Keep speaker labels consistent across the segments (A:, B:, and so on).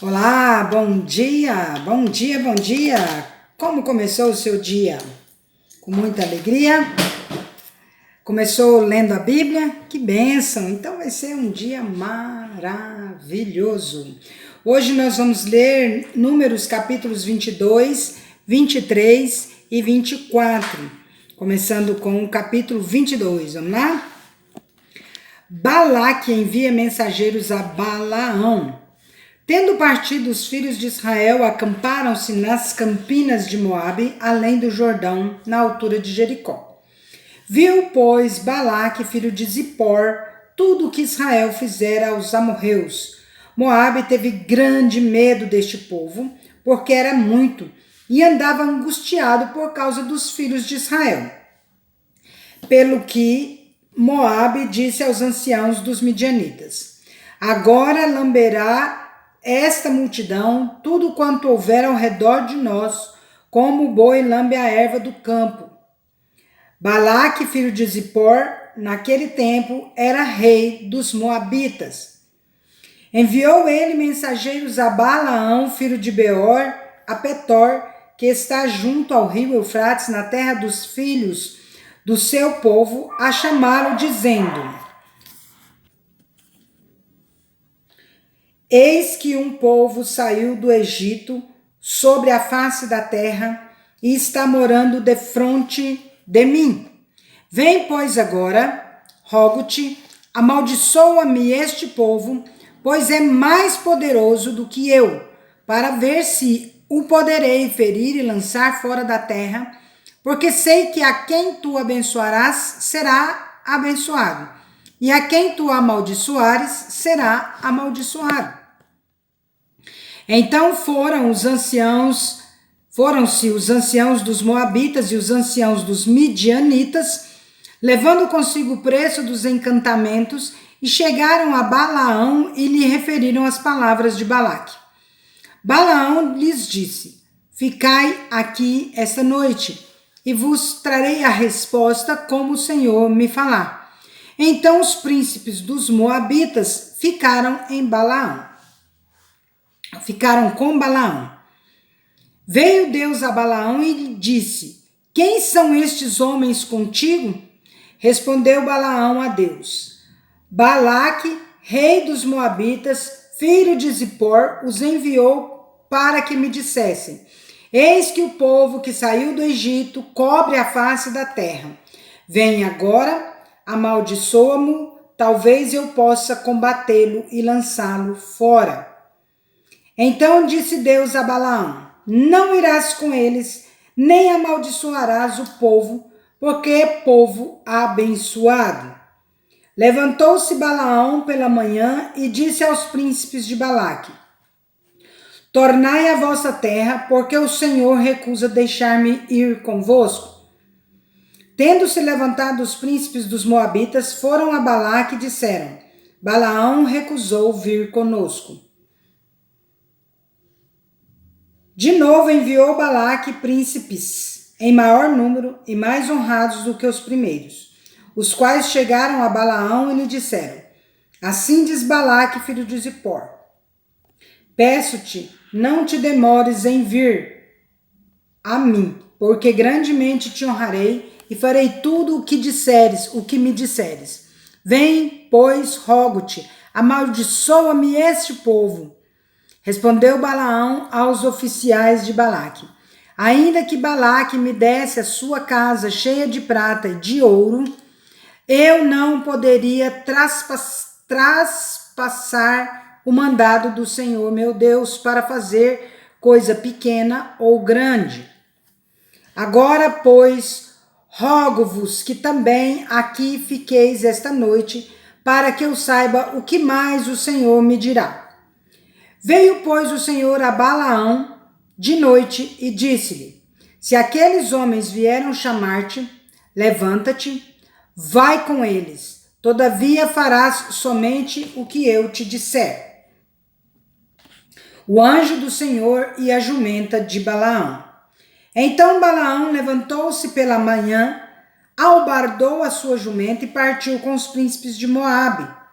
A: Olá, bom dia, bom dia, bom dia. Como começou o seu dia? Com muita alegria? Começou lendo a Bíblia? Que bênção! Então vai ser um dia maravilhoso. Hoje nós vamos ler Números capítulos 22, 23 e 24. Começando com o capítulo 22, vamos lá? Balaque envia mensageiros a Balaão. Tendo partido, os filhos de Israel acamparam-se nas campinas de Moabe, além do Jordão, na altura de Jericó. Viu, pois, Balaque, filho de Zippor, tudo o que Israel fizera aos amorreus. Moabe teve grande medo deste povo, porque era muito, e andava angustiado por causa dos filhos de Israel. Pelo que Moabe disse aos anciãos dos midianitas: agora lamberá esta multidão tudo quanto houver ao redor de nós, como o boi lambe a erva do campo. Balaque, filho de Zippor, naquele tempo era rei dos Moabitas. Enviou ele mensageiros a Balaão, filho de Beor, a Petor, que está junto ao rio Eufrates, na terra dos filhos do seu povo, a chamá-lo, dizendo: eis que um povo saiu do Egito sobre a face da terra e está morando defronte de mim. Vem, pois, agora, rogo-te, amaldiçoa-me este povo, pois é mais poderoso do que eu, para ver se o poderei ferir e lançar fora da terra, porque sei que a quem tu abençoarás será abençoado, e a quem tu amaldiçoares será amaldiçoado. Então foram-se os anciãos dos Moabitas e os anciãos dos Midianitas, levando consigo o preço dos encantamentos, e chegaram a Balaão e lhe referiram as palavras de Balaque. Balaão lhes disse: ficai aqui esta noite, e vos trarei a resposta como o Senhor me falar. Então os príncipes dos Moabitas ficaram com Balaão. Veio Deus a Balaão e lhe disse: quem são estes homens contigo? Respondeu Balaão a Deus: Balaque, rei dos Moabitas, filho de Zippor, os enviou para que me dissessem: eis que o povo que saiu do Egito cobre a face da terra. Vem agora, amaldiçoa-mo, talvez eu possa combatê-lo e lançá-lo fora. Então disse Deus a Balaão: não irás com eles, nem amaldiçoarás o povo, porque é povo abençoado. Levantou-se Balaão pela manhã e disse aos príncipes de Balaque: tornai a vossa terra, porque o Senhor recusa deixar-me ir convosco. Tendo-se levantado os príncipes dos Moabitas, foram a Balaque e disseram: Balaão recusou vir conosco. De novo enviou Balaque príncipes, em maior número e mais honrados do que os primeiros, os quais chegaram a Balaão e lhe disseram: assim diz Balaque, filho de Zippor: peço-te, não te demores em vir a mim, porque grandemente te honrarei e farei tudo o que me disseres. Vem, pois, rogo-te, amaldiçoa-me este povo. Respondeu Balaão aos oficiais de Balaque: ainda que Balaque me desse a sua casa cheia de prata e de ouro, eu não poderia traspassar o mandado do Senhor meu Deus para fazer coisa pequena ou grande. Agora, pois, rogo-vos que também aqui fiqueis esta noite, para que eu saiba o que mais o Senhor me dirá. Veio, pois, o Senhor a Balaão de noite e disse-lhe: se aqueles homens vieram chamar-te, levanta-te, vai com eles, todavia farás somente o que eu te disser. O anjo do Senhor e a jumenta de Balaão. Então Balaão levantou-se pela manhã, albardou a sua jumenta e partiu com os príncipes de Moabe.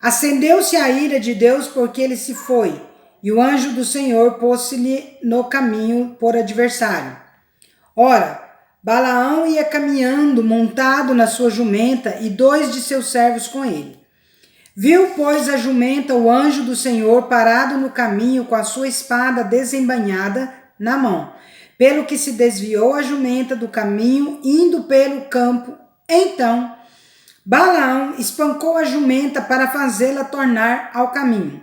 A: Acendeu-se a ira de Deus porque ele se foi, e o anjo do Senhor pôs-se-lhe no caminho por adversário. Ora, Balaão ia caminhando montado na sua jumenta e 2 de seus servos com ele. Viu, pois, a jumenta o anjo do Senhor parado no caminho com a sua espada desembainhada na mão, pelo que se desviou a jumenta do caminho, indo pelo campo. Então, Balaão espancou a jumenta para fazê-la tornar ao caminho.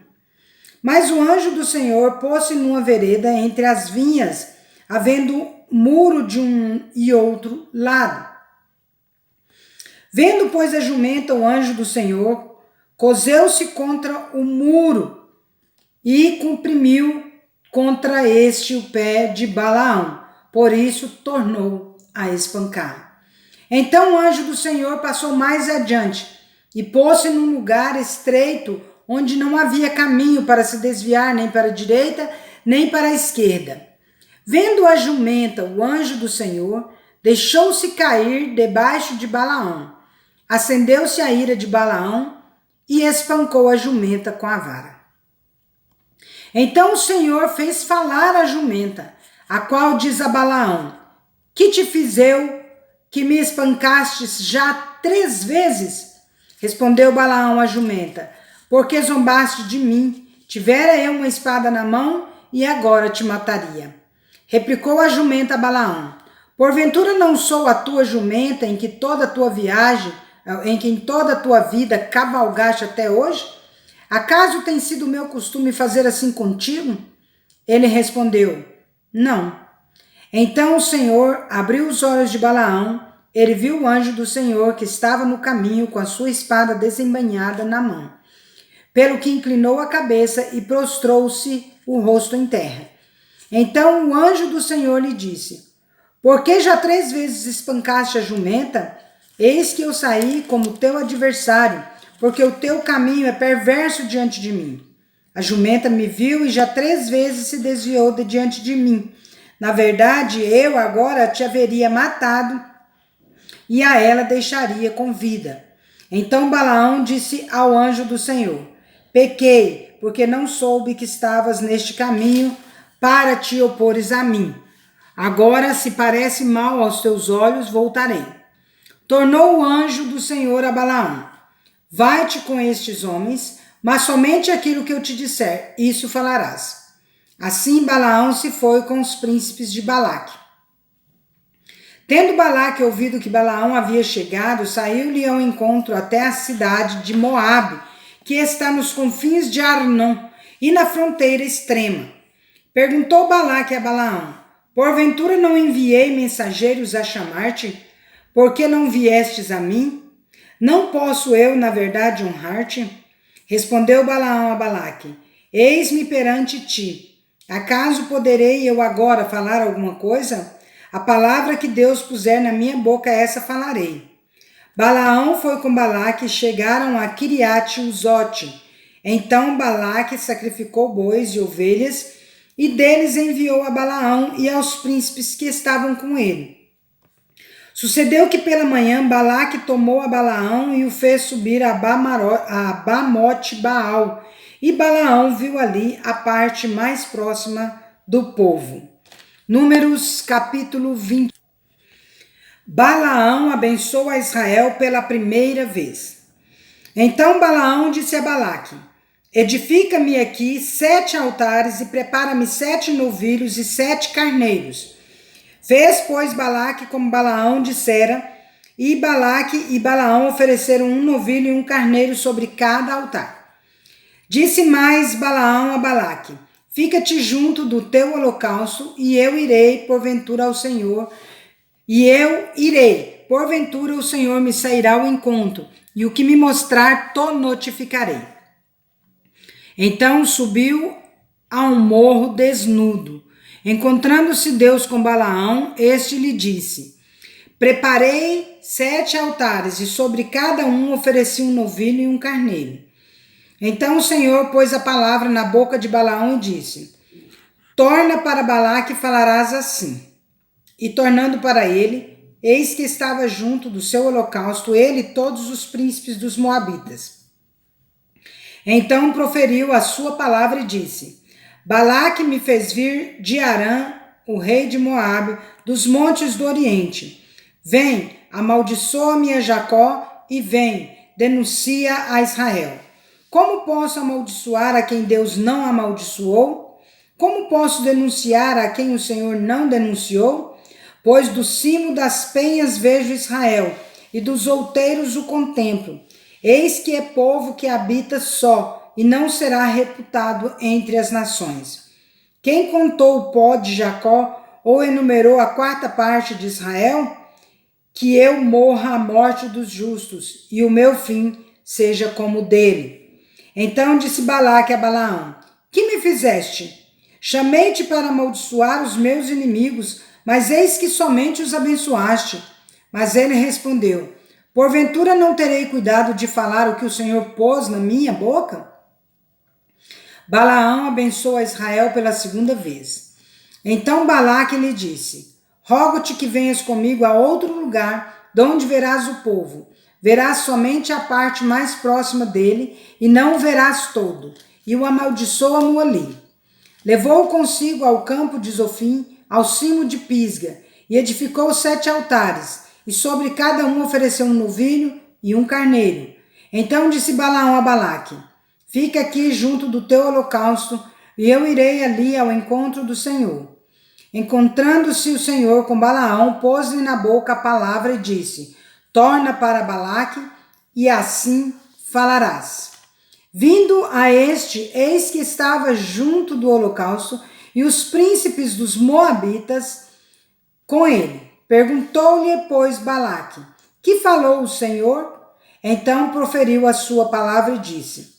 A: Mas o anjo do Senhor pôs-se numa vereda entre as vinhas, havendo muro de um e outro lado. Vendo, pois, a jumenta o anjo do Senhor, coseu-se contra o muro e comprimiu contra este o pé de Balaão, por isso tornou a espancar. Então o anjo do Senhor passou mais adiante e pôs-se num lugar estreito, onde não havia caminho para se desviar nem para a direita, nem para a esquerda. Vendo a jumenta, o anjo do Senhor deixou-se cair debaixo de Balaão. Acendeu-se a ira de Balaão e espancou a jumenta com a vara. Então o Senhor fez falar a jumenta, a qual diz a Balaão: que te fiz eu, que me espancastes já 3 vezes? Respondeu Balaão à jumenta: porque zombaste de mim, tivera eu uma espada na mão e agora te mataria. Replicou a jumenta a Balaão: porventura não sou a tua jumenta em que toda a tua viagem, em que em toda a tua vida cavalgaste até hoje? Acaso tem sido meu costume fazer assim contigo? Ele respondeu: não. Então o Senhor abriu os olhos de Balaão, ele viu o anjo do Senhor que estava no caminho com a sua espada desembainhada na mão, pelo que inclinou a cabeça e prostrou-se o rosto em terra. Então o anjo do Senhor lhe disse: por que já 3 vezes espancaste a jumenta? Eis que eu saí como teu adversário, porque o teu caminho é perverso diante de mim. A jumenta me viu e já 3 vezes se desviou de diante de mim. Na verdade, eu agora te haveria matado e a ela deixaria com vida. Então Balaão disse ao anjo do Senhor: pequei, porque não soube que estavas neste caminho para te opores a mim. Agora, se parece mal aos teus olhos, voltarei. Tornou o anjo do Senhor a Balaão: vai-te com estes homens, mas somente aquilo que eu te disser, isso falarás. Assim Balaão se foi com os príncipes de Balaque. Tendo Balaque ouvido que Balaão havia chegado, saiu-lhe ao encontro até a cidade de Moabe, que está nos confins de Arnon e na fronteira extrema. Perguntou Balaque a Balaão: porventura não enviei mensageiros a chamar-te? Por que não viestes a mim? Não posso eu, na verdade, honrar-te? Respondeu Balaão a Balaque: eis-me perante ti. Acaso poderei eu agora falar alguma coisa? A palavra que Deus puser na minha boca, essa falarei. Balaão foi com Balaque e chegaram a Quiriate-Uzote. Então Balaque sacrificou bois e ovelhas e deles enviou a Balaão e aos príncipes que estavam com ele. Sucedeu que pela manhã Balaque tomou a Balaão e o fez subir a Bamote Baal, e Balaão viu ali a parte mais próxima do povo. Números capítulo 20. Balaão abençoa Israel pela primeira vez. Então Balaão disse a Balaque: edifica-me aqui 7 altares e prepara-me 7 novilhos e 7 carneiros. Fez, pois, Balaque como Balaão dissera, e Balaque e Balaão ofereceram um novilho e um carneiro sobre cada altar. Disse mais Balaão a Balaque: fica-te junto do teu holocausto, e eu irei, porventura, ao Senhor, porventura o Senhor me sairá ao encontro, e o que me mostrar, to notificarei. Então subiu a um morro desnudo. Encontrando-se Deus com Balaão, este lhe disse: preparei 7 altares, e sobre cada um ofereci um novilho e um carneiro. Então o Senhor pôs a palavra na boca de Balaão e disse: torna para Balaque e falarás assim. E tornando para ele, eis que estava junto do seu holocausto ele e todos os príncipes dos moabitas. Então proferiu a sua palavra e disse: Balaque me fez vir de Arã, o rei de Moabe, dos montes do Oriente. Vem, amaldiçoa-me a Jacó e vem, denuncia a Israel. Como posso amaldiçoar a quem Deus não amaldiçoou? Como posso denunciar a quem o Senhor não denunciou? Pois do cimo das penhas vejo Israel, e dos outeiros o contemplo. Eis que é povo que habita só, e não será reputado entre as nações. Quem contou o pó de Jacó, ou enumerou a quarta parte de Israel? Que eu morra a morte dos justos, e o meu fim seja como o dele. Então disse Balaque a Balaão: Que me fizeste? Chamei-te para amaldiçoar os meus inimigos, mas eis que somente os abençoaste. Mas ele respondeu: Porventura não terei cuidado de falar o que o Senhor pôs na minha boca? Balaão abençoou a Israel pela segunda vez. Então Balaque lhe disse: Rogo-te que venhas comigo a outro lugar, de onde verás o povo. Verás somente a parte mais próxima dele, e não o verás todo, e o amaldiçoa-mo ali. Levou-o consigo ao campo de Zofim, ao cimo de Pisga, e edificou 7 altares, e sobre cada um ofereceu um novilho e um carneiro. Então disse Balaão a Balaque: Fica aqui junto do teu holocausto, e eu irei ali ao encontro do Senhor. Encontrando-se o Senhor com Balaão, pôs-lhe na boca a palavra e disse: Torna para Balaque, e assim falarás. Vindo a este, eis que estava junto do holocausto, e os príncipes dos moabitas com ele. Perguntou-lhe, pois, Balaque: Que falou o Senhor? Então proferiu a sua palavra e disse: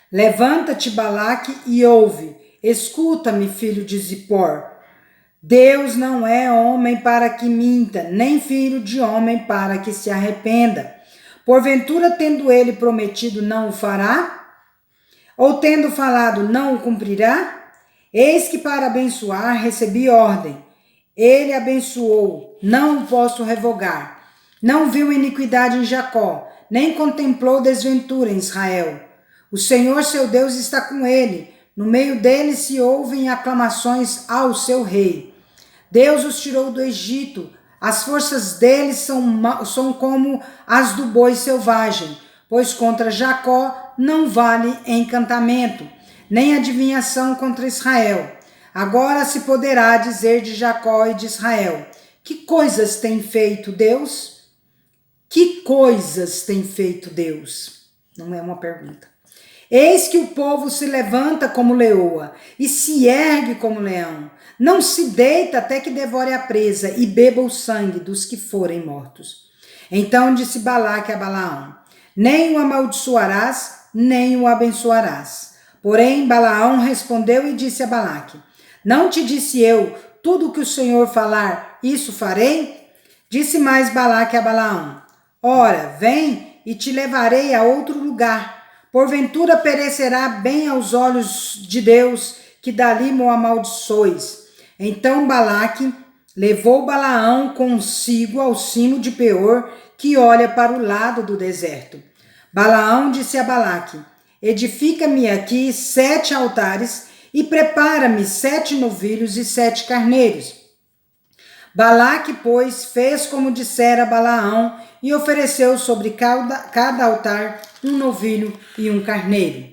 A: Levanta-te, Balaque, e ouve. Escuta-me, filho de Zippor. Deus não é homem para que minta, nem filho de homem para que se arrependa. Porventura, tendo ele prometido, não o fará? Ou tendo falado, não o cumprirá? Eis que para abençoar recebi ordem. Ele abençoou, não o posso revogar. Não viu iniquidade em Jacó, nem contemplou desventura em Israel. O Senhor seu Deus está com ele. No meio dele se ouvem aclamações ao seu rei. Deus os tirou do Egito. As forças dele são como as do boi selvagem, pois contra Jacó não vale encantamento, nem adivinhação contra Israel. Agora se poderá dizer de Jacó e de Israel: Que coisas tem feito Deus? Que coisas tem feito Deus? Não é uma pergunta. Eis que o povo se levanta como leoa e se ergue como leão. Não se deita até que devore a presa e beba o sangue dos que forem mortos. Então disse Balaque a Balaão: Nem o amaldiçoarás, nem o abençoarás. Porém Balaão respondeu e disse a Balaque: Não te disse eu, tudo o que o Senhor falar, isso farei? Disse mais Balaque a Balaão: Ora, vem e te levarei a outro lugar. Porventura perecerá bem aos olhos de Deus, que dali mo amaldiçoes. Então Balaque levou Balaão consigo ao cimo de Peor, que olha para o lado do deserto. Balaão disse a Balaque: Edifica-me aqui 7 altares e prepara-me 7 novilhos e 7 carneiros. Balaque, pois, fez como dissera Balaão e ofereceu sobre cada altar um novilho e um carneiro.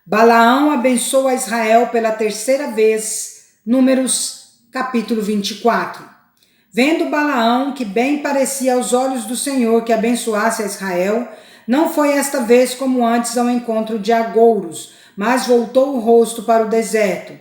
A: Balaão abençoa Israel pela terceira vez. Números capítulo 24. Vendo Balaão que bem parecia aos olhos do Senhor que abençoasse a Israel, não foi esta vez como antes ao encontro de agouros, mas voltou o rosto para o deserto.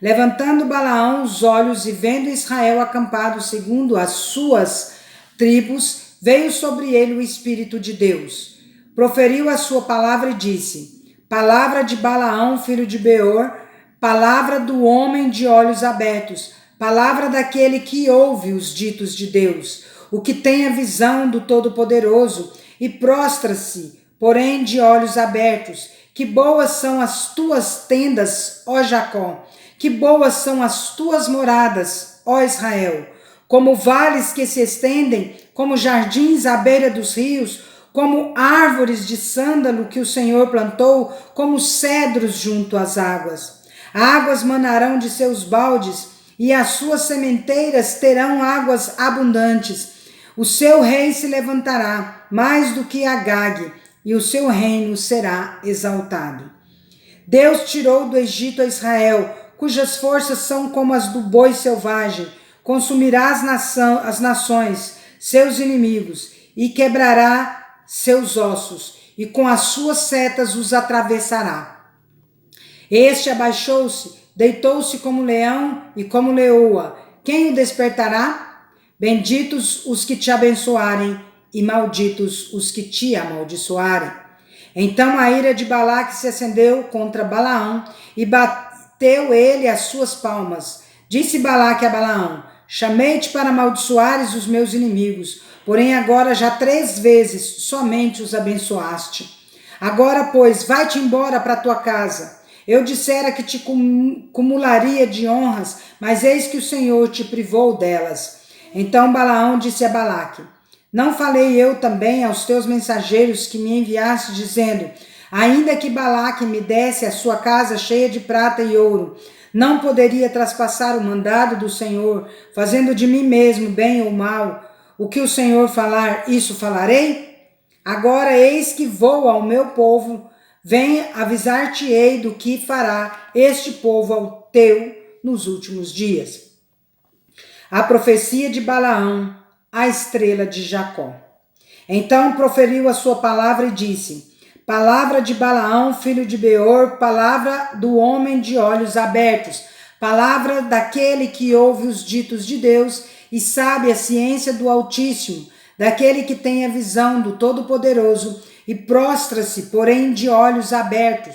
A: Levantando Balaão os olhos e vendo Israel acampado segundo as suas tribos, veio sobre ele o Espírito de Deus. Proferiu a sua palavra e disse: Palavra de Balaão, filho de Beor, palavra do homem de olhos abertos, palavra daquele que ouve os ditos de Deus, o que tem a visão do Todo-Poderoso e prostra-se, porém de olhos abertos. Que boas são as tuas tendas, ó Jacó! Que boas são as tuas moradas, ó Israel! Como vales que se estendem, como jardins à beira dos rios, como árvores de sândalo que o Senhor plantou, como cedros junto às águas. Águas manarão de seus baldes, e as suas sementeiras terão águas abundantes. O seu rei se levantará mais do que Agag, e o seu reino será exaltado. Deus tirou do Egito a Israel, cujas forças são como as do boi selvagem. Consumirá as nações, seus inimigos, e quebrará seus ossos, e com as suas setas os atravessará. Este abaixou-se, deitou-se como leão e como leoa. Quem o despertará? Benditos os que te abençoarem, e malditos os que te amaldiçoarem. Então a ira de Balaque se acendeu contra Balaão, e bateu ele as suas palmas. Disse Balaque a Balaão: chamei-te para amaldiçoares os meus inimigos, porém agora já 3 vezes somente os abençoaste. Agora, pois, vai-te embora para tua casa. Eu dissera que te cumularia de honras, mas eis que o Senhor te privou delas. Então Balaão disse a Balaque: não falei eu também aos teus mensageiros que me enviaste, dizendo: ainda que Balaque me desse a sua casa cheia de prata e ouro, não poderia traspassar o mandado do Senhor, fazendo de mim mesmo bem ou mal. O que o Senhor falar, isso falarei? Agora eis que vou ao meu povo, vem avisar-te-ei do que fará este povo ao teu nos últimos dias. A profecia de Balaão, a estrela de Jacó. Então proferiu a sua palavra e disse: palavra de Balaão, filho de Beor, palavra do homem de olhos abertos, palavra daquele que ouve os ditos de Deus e sabe a ciência do Altíssimo, daquele que tem a visão do Todo-Poderoso e prostra-se, porém de olhos abertos.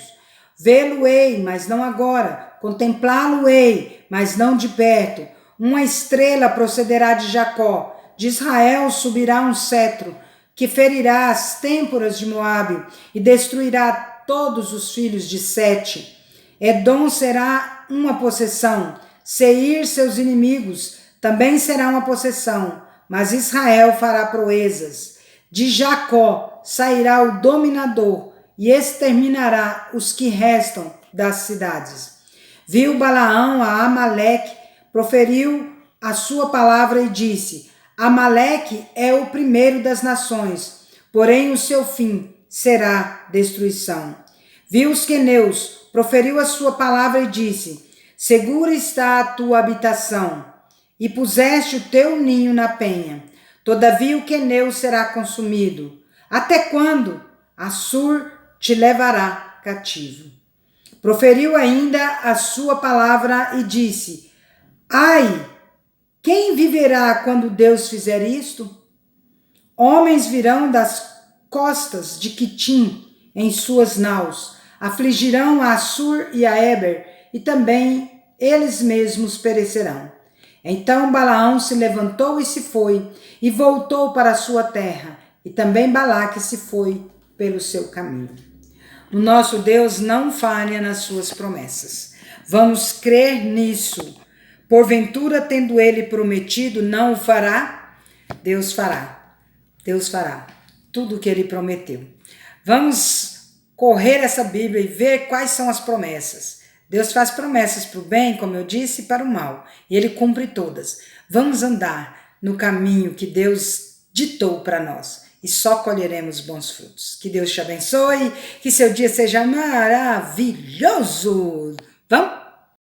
A: Vê-lo-ei, mas não agora, contemplá-lo-ei, mas não de perto. Uma estrela procederá de Jacó, de Israel subirá um cetro, que ferirá as têmporas de Moabe e destruirá todos os filhos de Sete. Edom será uma possessão, Seir seus inimigos também será uma possessão, mas Israel fará proezas. De Jacó sairá o dominador e exterminará os que restam das cidades. Viu Balaão a Amaleque, proferiu a sua palavra e disse: Amaleque é o primeiro das nações, porém o seu fim será destruição. Viu os queneus, proferiu a sua palavra e disse: segura está a tua habitação, e puseste o teu ninho na penha. Todavia o queneu será consumido. Até quando? Assur te levará cativo. Proferiu ainda a sua palavra e disse: ai, quem viverá quando Deus fizer isto? Homens virão das costas de Quitim em suas naus, afligirão a Assur e a Eber, e também eles mesmos perecerão. Então Balaão se levantou e se foi, e voltou para a sua terra, e também Balaque se foi pelo seu caminho. O nosso Deus não falha nas suas promessas. Vamos crer nisso. Porventura, tendo ele prometido, não o fará? Deus fará. Deus fará tudo o que ele prometeu. Vamos correr essa Bíblia e ver quais são as promessas. Deus faz promessas para o bem, como eu disse, e para o mal. E ele cumpre todas. Vamos andar no caminho que Deus ditou para nós. E só colheremos bons frutos. Que Deus te abençoe. Que seu dia seja maravilhoso. Vamos?